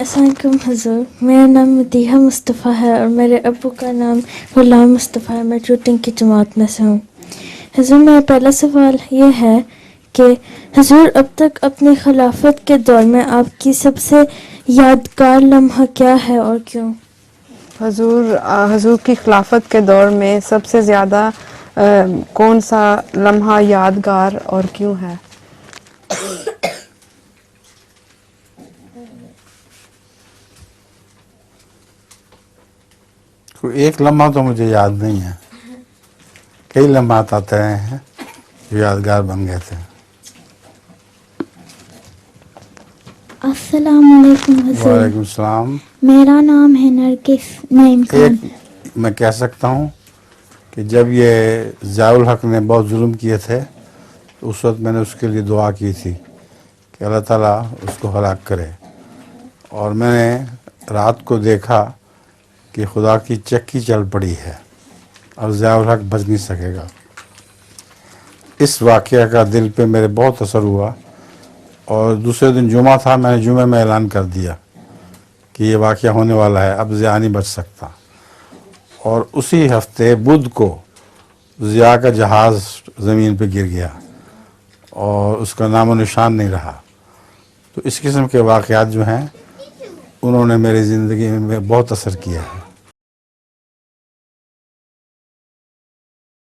السلام علیکم حضور، میرا نام مدیحہ مصطفیٰ ہے اور میرے ابو کا نام غلام مصطفیٰ ہے۔ میں چوٹنگ کی جماعت میں سے ہوں۔ حضور، میرا پہلا سوال یہ ہے کہ حضور اب تک اپنی خلافت کے دور میں آپ کی سب سے یادگار لمحہ کیا ہے اور کیوں؟ حضور کی خلافت کے دور میں سب سے زیادہ کون سا لمحہ یادگار اور کیوں ہے؟ ایک لمحہ تو مجھے یاد نہیں ہے، کئی لمحات آتے رہے ہیں جو یادگار بن گئے تھے۔ السلام علیکم حضور۔ وعلیکم السلام۔ میرا نام ہے نرگس نعیم خان۔ ایک میں کہہ سکتا ہوں کہ جب یہ ضیاء الحق نے بہت ظلم کیے تھے تو اس وقت میں نے اس کے لیے دعا کی تھی کہ اللہ تعالیٰ اس کو ہلاک کرے، اور میں نے رات کو دیکھا کہ خدا کی چکی چل پڑی ہے اور ضیاء الحق بچ نہیں سکے گا۔ اس واقعہ کا دل پہ میرے بہت اثر ہوا، اور دوسرے دن جمعہ تھا، میں نے جمعہ میں اعلان کر دیا کہ یہ واقعہ ہونے والا ہے، اب ضیاء نہیں بچ سکتا۔ اور اسی ہفتے بدھ کو ضیاء کا جہاز زمین پہ گر گیا اور اس کا نام و نشان نہیں رہا۔ تو اس قسم کے واقعات جو ہیں انہوں نے میری زندگی میں بہت اثر کیا ہے۔